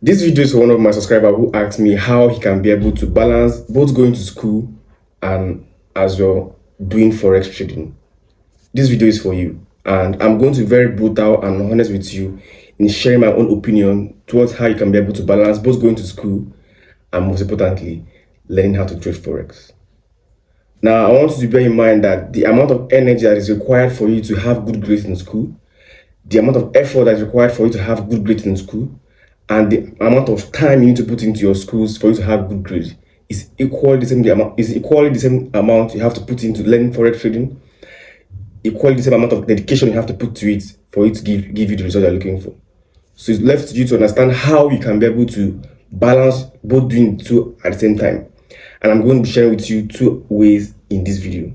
This video is for one of my subscribers who asked me how he can be able to balance both going to school and as well doing forex trading. This video is for you, and I'm going to be very brutal and honest with you in sharing my own opinion towards how you can be able to balance both going to school and, most importantly, learning how to trade forex. Now, I want you to bear in mind that the amount of energy that is required for you to have good grades in school, the amount of effort that is required for you to have good grades in school, and the amount of time you need to put into your schools for you to have good grades is equally the same amount you have to put into learning forex trading, equally the same amount of dedication you have to put to it for it to give you the result you're looking for. So it's left to you to understand how you can be able to balance both doing the two at the same time. And I'm going to be sharing with you two ways in this video.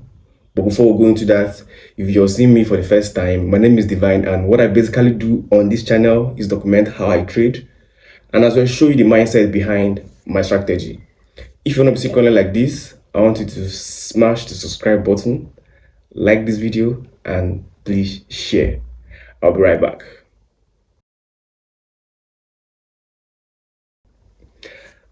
But before we go into that, if you're seeing me for the first time, my name is Divine, and what I basically do on this channel is document how I trade and as well show you the mindset behind my strategy. If you want to be seeing content like this, I want you to smash the subscribe button, like this video, and please share. I'll be right back.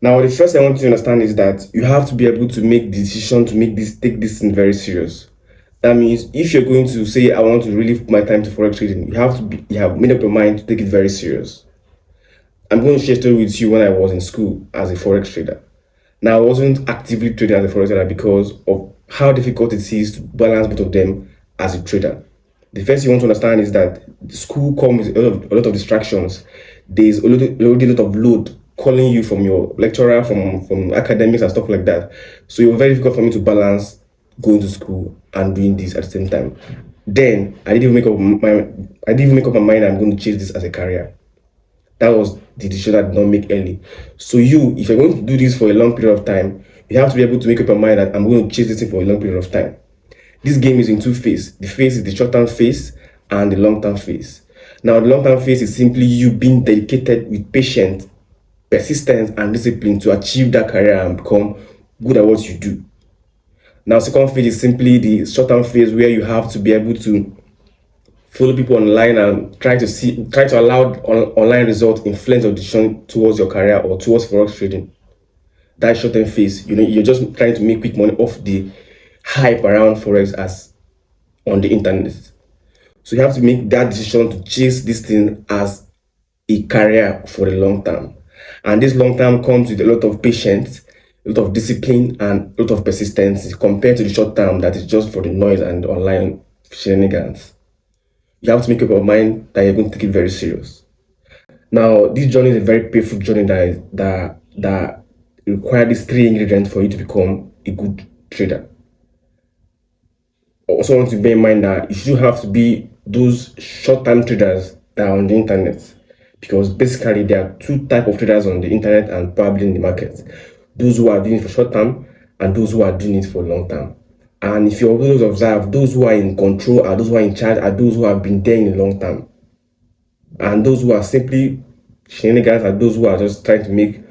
Now, the first thing I want you to understand is that you have to be able to make the decision to take this thing very serious. That means if you're going to say, I want to really put my time to forex trading, you have made up your mind to take it very serious. I'm going to share a story with you when I was in school as a forex trader. Now, I wasn't actively trading as a forex trader because of how difficult it is to balance both of them as a trader. The first you want to understand is that school comes with a lot of distractions. There's already a lot of load calling you from your lecturer, from academics and stuff like that. So it was very difficult for me to balance going to school and doing this at the same time. Then I didn't even make up my mind I'm going to chase this as a career. That was the decision I did not make early. So if you're going to do this for a long period of time, you have to be able to make up your mind that I'm going to chase this thing for a long period of time. This game is in two phases. The phase is the short-term phase and the long-term phase. Now, the long-term phase is simply you being dedicated with patience, persistence, and discipline to achieve that career and become good at what you do. Now, second phase is simply the short-term phase where you have to be able to follow people online and try to allow online results influence your decision towards your career or towards forex trading. That short-term phase, you're just trying to make quick money off the hype around forex as on the internet. So you have to make that decision to chase this thing as a career for the long term. And this long term comes with a lot of patience, a lot of discipline, and a lot of persistence compared to the short term that is just for the noise and online shenanigans. You have to make up your mind that you're going to take it very serious. Now, this journey is a very painful journey that requires these three ingredients for you to become a good trader. I also want to bear in mind that you should have to be those short-term traders that are on the internet, because basically there are two types of traders on the internet and probably in the market: those who are doing it for short term and those who are doing it for long term. And if you always observe, those who are in control are those who are in charge, are those who have been there in the long term, and those who are simply shenanigans are those who are just trying to make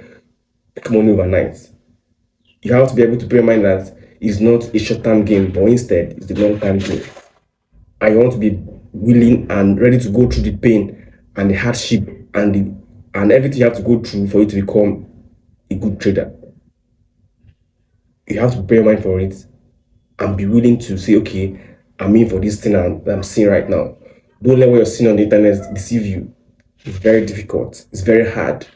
money overnight. You have to be able to bear in mind that it's not a short-term game, but instead it's the long-term game. And you want to be willing and ready to go through the pain and the hardship and everything you have to go through for you to become a good trader. You have to bear in mind for it and be willing to say, okay, I'm in for this thing I'm seeing right now. Don't let what you're seeing on the internet deceive you. It's very difficult. It's very hard.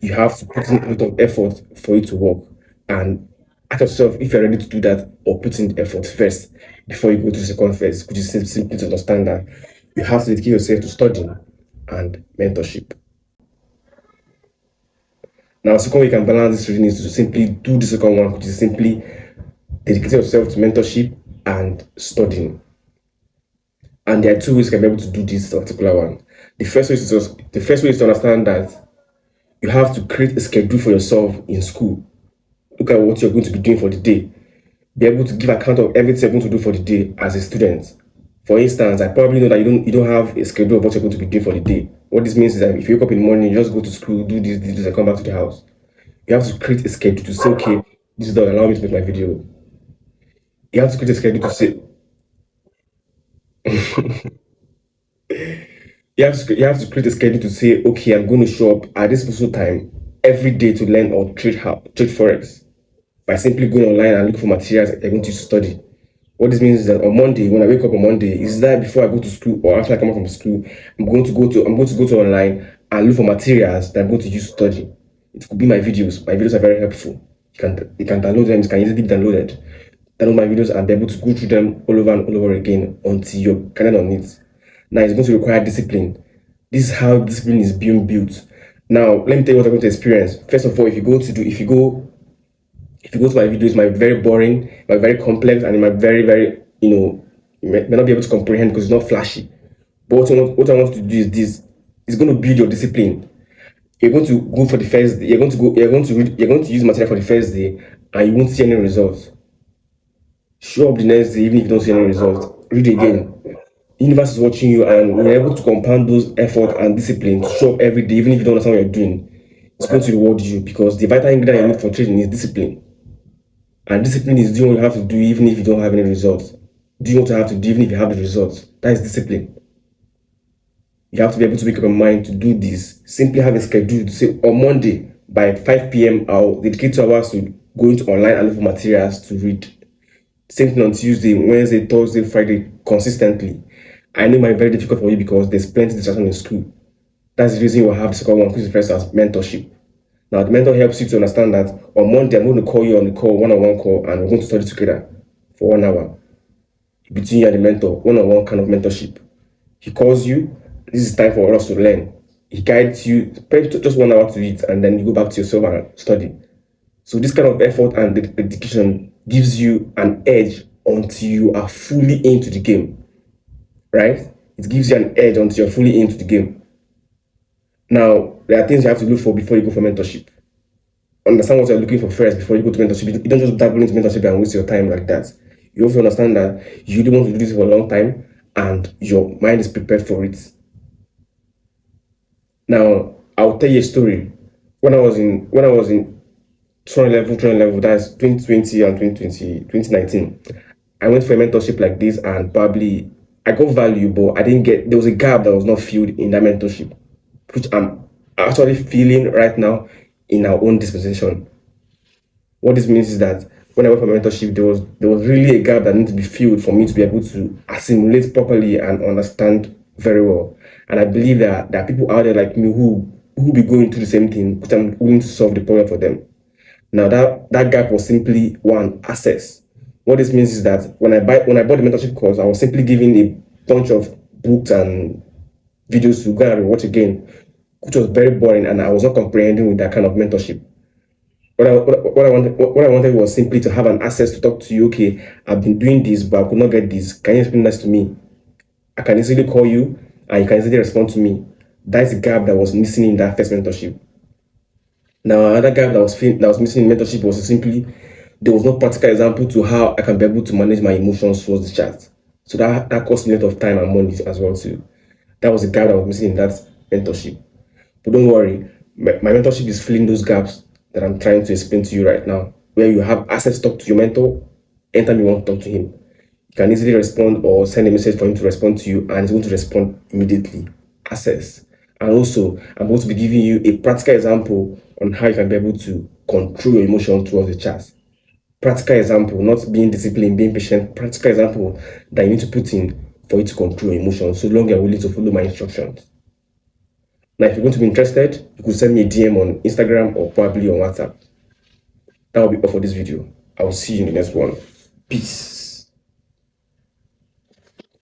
You have to put in a lot of effort for it to work. And ask yourself if you're ready to do that, or put in the effort first before you go to the second phase, which is simply to understand that you have to dedicate yourself to studying and mentorship. Now, the second way you can balance this reading is to simply do the second one, which is simply dedicate yourself to mentorship and studying. And there are two ways you can be able to do this particular one. The first way is to understand that you have to create a schedule for yourself in school. Look at what you're going to be doing for the day. Be able to give account of everything you're going to do for the day as a student. For instance, I probably know that you don't have a schedule of what you're going to be doing for the day. What this means is that if you wake up in the morning, you just go to school, do this, and come back to the house. You have to create a schedule to say, okay, this does allow me to make my video. You have to create a schedule to say, you have to create a schedule to say, okay, I'm going to show up at this specific time every day to learn or trade forex by simply going online and look for materials I'm going to study. What this means is that on Monday, when I wake up on Monday, is that before I go to school or after I come out from school, I'm going to go to online and look for materials that I'm going to use to study. It could be my videos. My videos are very helpful. You can download them. It can easily be downloaded. Download my videos and be able to go through them all over and all over again until you're kind of on it. Now it's going to require discipline. This is how discipline is being built. Now let me tell you what I'm going to experience. First of all, if you go to my videos, it might be very boring, it might be very complex, and it might be very, you may not be able to comprehend because it's not flashy. But what I want to do is this: it's going to build your discipline. You're going to go for the first day. You're going to use material for the first day, and you won't see any results. Show up the next day, even if you don't see any results. Read again. The universe is watching you, and you're able to compound those effort and discipline to show up every day, even if you don't understand what you're doing. It's going to reward you because the vital ingredient you need for trading is discipline. And discipline is doing what you have to do even if you don't have any results. Doing what you have to do even if you have the results. That is discipline. You have to be able to make up your mind to do this. Simply have a schedule to say on Monday by 5 p.m. I'll dedicate 2 hours to going to online and look for materials to read. Same thing on Tuesday, Wednesday, Thursday, Friday, consistently. I know it might be very difficult for you because there's plenty of distraction in school. That's the reason you will have the second one, which is referred to as mentorship. Now, the mentor helps you to understand that on Monday, I'm going to call you on the call, one-on-one call, and we're going to study together for 1 hour. Between you and the mentor, one-on-one kind of mentorship. He calls you, this is time for us to learn. He guides you, spend just 1 hour to it, and then you go back to yourself and study. So this kind of effort and dedication gives you an edge until you are fully into the game, right? It gives you an edge until you're fully into the game. Now, there are things you have to look for before you go for mentorship. Understand what you're looking for first before you go to mentorship. You don't just dabble into mentorship and waste your time like that. You also understand that you really want to do this for a long time and your mind is prepared for it. Now, I'll tell you a story. When I was in 2011, that's 2020 and 2019, I went for a mentorship like this and probably I got value, but there was a gap that was not filled in that mentorship, which I'm actually feeling right now in our own dispensation. What this means is that when I went for mentorship, there was really a gap that needed to be filled for me to be able to assimilate properly and understand very well. And I believe that there are people out there like me who be going through the same thing, but I'm willing to solve the problem for them. Now that gap was simply one, access. What this means is that when I bought the mentorship course, I was simply given a bunch of books and videos to go and watch again, which was very boring, and I was not comprehending with that kind of mentorship. What I wanted was simply to have an access to talk to you. Okay, I've been doing this, but I could not get this. Can you explain this to me? I can easily call you, and you can easily respond to me. That's the gap that was missing in that first mentorship. Now, another gap that was missing in mentorship was simply there was no practical example to how I can be able to manage my emotions towards the chat. So that cost me a lot of time and money as well too. That was a gap that was missing in that mentorship. But don't worry, my mentorship is filling those gaps that I'm trying to explain to you right now, where you have access to talk to your mentor anytime you want to talk to him. You can easily respond or send a message for him to respond to you, and he's going to respond immediately. Access. And also, I'm going to be giving you a practical example on how you can be able to control your emotions towards the chat. Practical example, not being disciplined, being patient. Practical example that you need to put in for you to control your emotions, so long you're willing to follow my instructions. Now, if you're going to be interested, you could send me a DM on Instagram or probably on WhatsApp. That will be all for this video. I will see you in the next one. Peace.